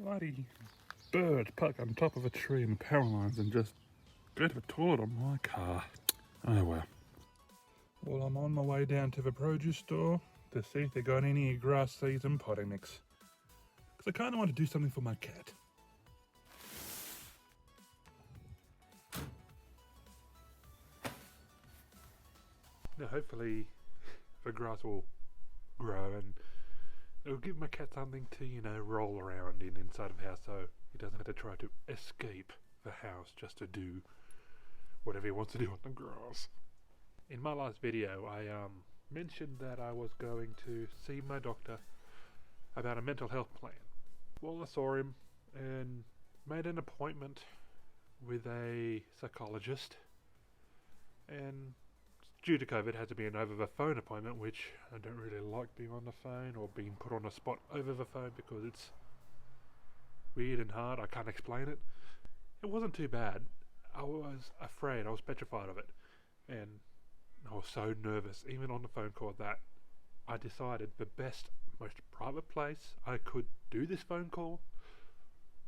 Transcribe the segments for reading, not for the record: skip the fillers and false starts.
Bloody bird parked on top of a tree in the power lines and just bit a toilet on my car. Oh well. Well, I'm on my way down to the produce store to see if they got any grass seeds and potting mix. Because I kind of want to do something for my cat. Now hopefully the grass will grow and it'll give my cat something to, roll around inside of the house so he doesn't have to try to escape the house just to do whatever he wants to do on the grass. In my last video I mentioned that I was going to see my doctor about a mental health plan. Well, I saw him and made an appointment with a psychologist, and due to COVID, it had to be an over the phone appointment, which I don't really like being on the phone or being put on the spot over the phone because it's weird and hard. I can't explain it. It wasn't too bad. I was afraid. I was petrified of it. And I was so nervous, even on the phone call, that I decided the best, most private place I could do this phone call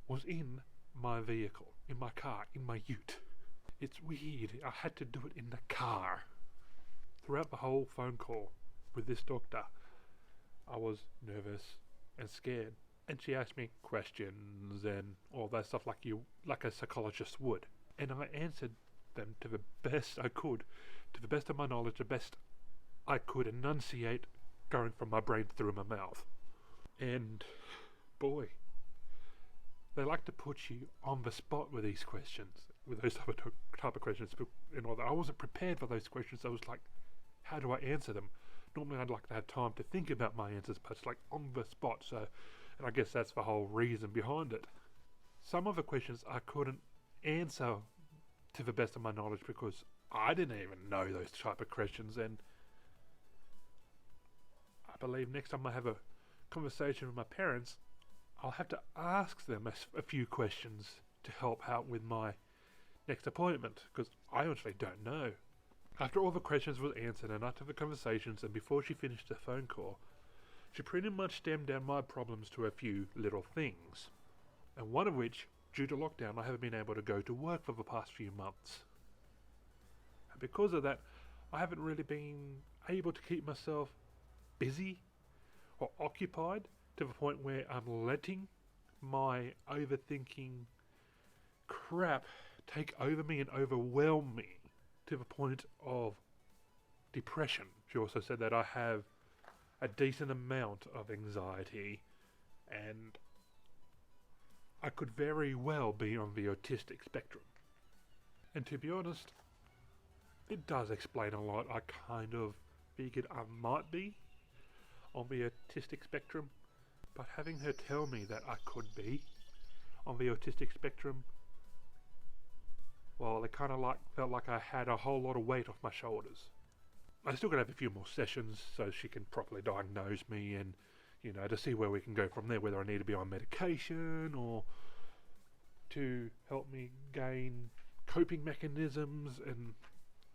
was in my vehicle, in my car, in my ute. It's weird. I had to do it in the car. Throughout the whole phone call with this doctor, I was nervous and scared. And she asked me questions and all that stuff like a psychologist would. And I answered them to the best I could, to the best of my knowledge, the best I could enunciate going from my brain through my mouth. And boy, they like to put you on the spot with these questions, with those type of questions and all that. I wasn't prepared for those questions. I was like, how do I answer them? Normally I'd like to have time to think about my answers, but it's like on the spot. So, and I guess that's the whole reason behind it. Some of the questions I couldn't answer to the best of my knowledge because I didn't even know those type of questions, and I believe next time I have a conversation with my parents, I'll have to ask them a few questions to help out with my next appointment, because I honestly don't know. After all the questions were answered and after the conversations and before she finished the phone call, she pretty much stemmed down my problems to a few little things. And one of which, due to lockdown, I haven't been able to go to work for the past few months. And because of that, I haven't really been able to keep myself busy or occupied to the point where I'm letting my overthinking crap take over me and overwhelm me to the point of depression. She also said that I have a decent amount of anxiety and I could very well be on the autistic spectrum. And to be honest, it does explain a lot. I kind of figured I might be on the autistic spectrum, but having her tell me that I could be on the autistic spectrum, well, it kind of felt like I had a whole lot of weight off my shoulders. I still got to have a few more sessions so she can properly diagnose me and, to see where we can go from there, whether I need to be on medication or to help me gain coping mechanisms and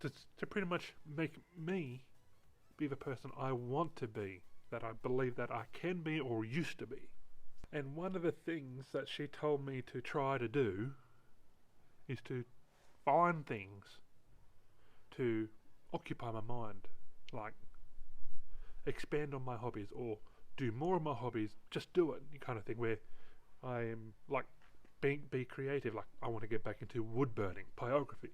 to pretty much make me be the person I want to be, that I believe that I can be or used to be. And one of the things that she told me to try to do is to find things to occupy my mind, like expand on my hobbies or do more of my hobbies, just do it, kind of thing, where I am like be creative. Like I want to get back into wood burning, pyrography,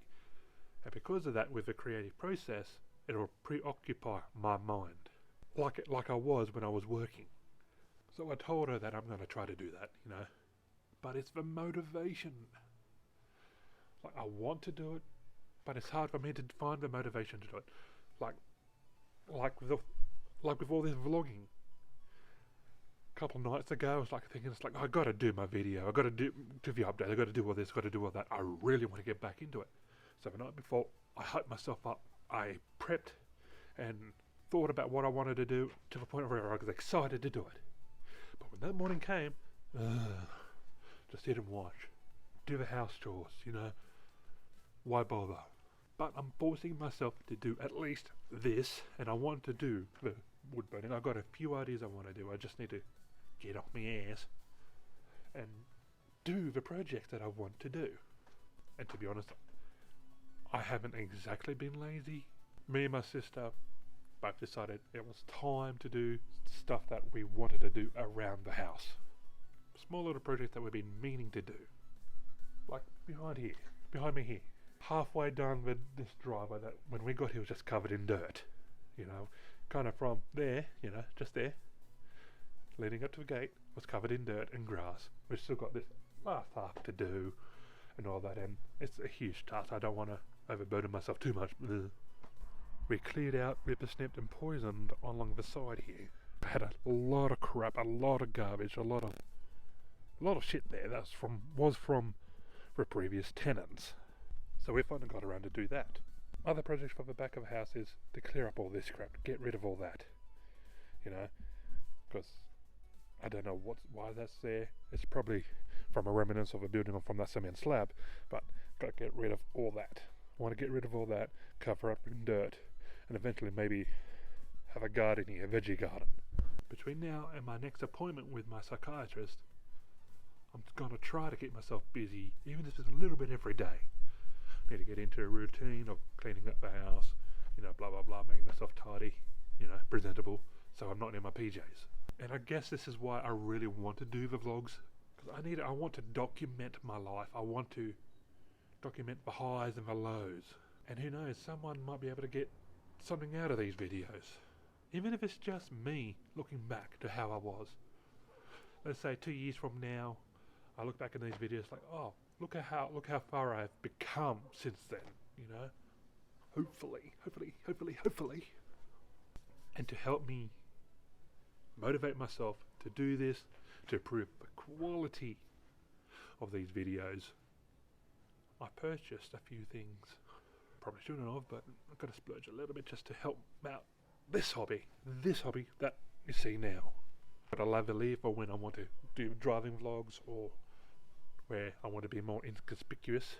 and because of that, with the creative process, it'll preoccupy my mind like I was when I was working. So I told her that I'm going to try to do that, but it's the motivation. Like I want to do it, but it's hard for me to find the motivation to do it. Like with all this vlogging. A couple of nights ago, I was thinking, I got to do my video. I got to do the update. I got to do all this. Got to do all that. I really want to get back into it. So the night before, I hyped myself up. I prepped and thought about what I wanted to do to the point where I was excited to do it. But when that morning came, just sit and watch, do the house chores. Why bother? But I'm forcing myself to do at least this, and I want to do the wood burning. I've got a few ideas I want to do. I just need to get off my ass and do the projects that I want to do. And to be honest, I haven't exactly been lazy. Me and my sister both decided it was time to do stuff that we wanted to do around the house. Small little projects that we've been meaning to do. Like behind me here. Halfway done with this driveway that when we got here was just covered in dirt. You know, kind of from there, you know, just there, leading up to the gate was covered in dirt and grass. We've still got this last half to do and all that, and it's a huge task. I don't want to overburden myself too much. Ugh. We cleared out, ripper-snipped and poisoned along the side here. I had a lot of crap, a lot of garbage, a lot of shit there that was from the previous tenants. So we finally got around to do that. Other projects for the back of the house is to clear up all this crap, get rid of all that. You know, because I don't know why that's there. It's probably from a remnants of a building or from that cement slab, but got to get rid of all that. I want to get rid of all that, cover up in dirt, and eventually maybe have a garden here, a veggie garden. Between now and my next appointment with my psychiatrist, I'm going to try to keep myself busy, even if it's a little bit every day. Need to get into a routine of cleaning up the house, you know, blah blah blah, making myself tidy, you know, presentable, so I'm not in my PJs. And I guess this is why I really want to do the vlogs, because I want to document my life. I want to document the highs and the lows. And who knows, someone might be able to get something out of these videos. Even if it's just me looking back to how I was. Let's say 2 years from now, I look back at these videos like, oh, look how far I've become since then, you know? Hopefully. And to help me motivate myself to do this, to improve the quality of these videos, I purchased a few things. Probably shouldn't have, but I've got to splurge a little bit just to help out this hobby that you see now. But I love to leave for when I want to do driving vlogs or where I want to be more inconspicuous.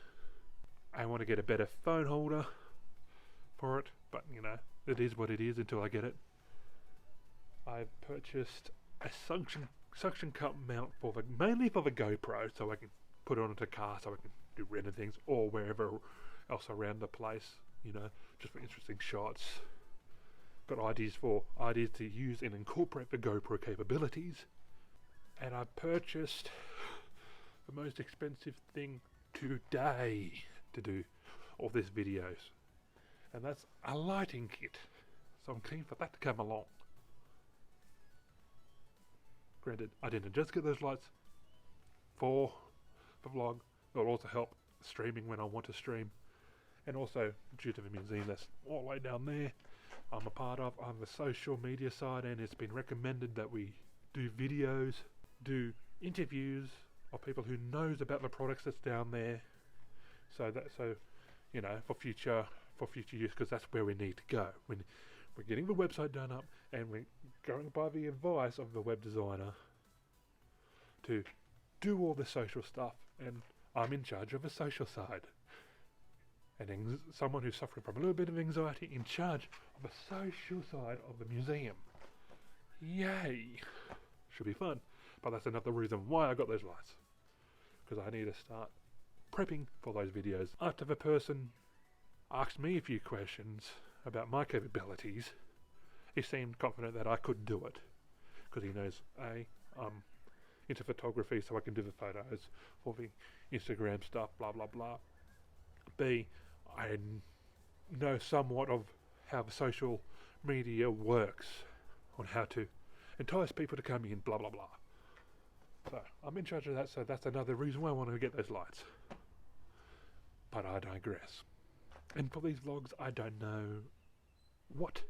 I want to get a better phone holder for it, but you know, it is what it is until I get it. I've purchased a suction cup mount mainly for the GoPro, so I can put it onto the car so I can do random things or wherever else around the place, you know, just for interesting shots. Got ideas to use and incorporate the GoPro capabilities. And I purchased the most expensive thing today to do all these videos, and that's a lighting kit. So I'm keen for that to come along. Granted, I didn't just get those lights for the vlog. It'll also help streaming when I want to stream, and also due to the museum that's all the way down there I'm a part of on the social media side, and it's been recommended that we do videos, do interviews of people who knows about the products that's down there, so you know, for future use, because that's where we need to go. When we're getting the website done up and we're going by the advice of the web designer to do all the social stuff, and I'm in charge of the social side. And someone who's suffering from a little bit of anxiety in charge of the social side of the museum. Yay! Should be fun. But that's another reason why I got those lights. Because I need to start prepping for those videos. After the person asked me a few questions about my capabilities, he seemed confident that I could do it. Because he knows, A, I'm into photography so I can do the photos for the Instagram stuff, blah blah blah. B, I know somewhat of how the social media works, on how to entice people to come in, blah blah blah. So I'm in charge of that, so that's another reason why I want to get those lights. But I digress. And for these vlogs, I don't know what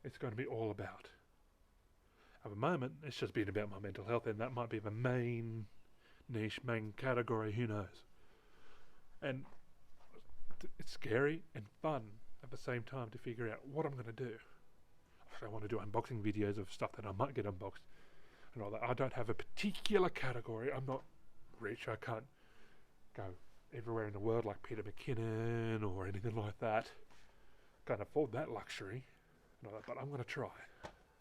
it's going to be all about. At the moment, it's just been about my mental health, and that might be the main niche, main category, who knows. And it's scary and fun at the same time to figure out what I'm going to do. I want to do unboxing videos of stuff that I might get unboxed and all that. I don't have a particular category. I'm not rich. I can't go everywhere in the world like Peter McKinnon or anything like that. Can't afford that luxury and all that, but I'm going to try.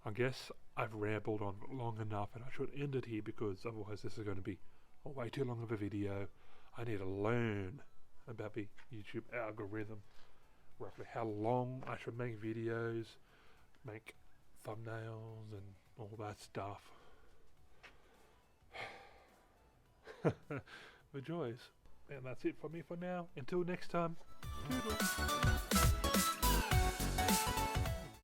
I guess I've rambled on long enough and I should end it here, because otherwise this is going to be a way too long of a video. I need to learn about the YouTube algorithm, roughly how long I should make videos, make thumbnails and all that stuff. The joys. And that's it for me for now. Until next time. Toodles.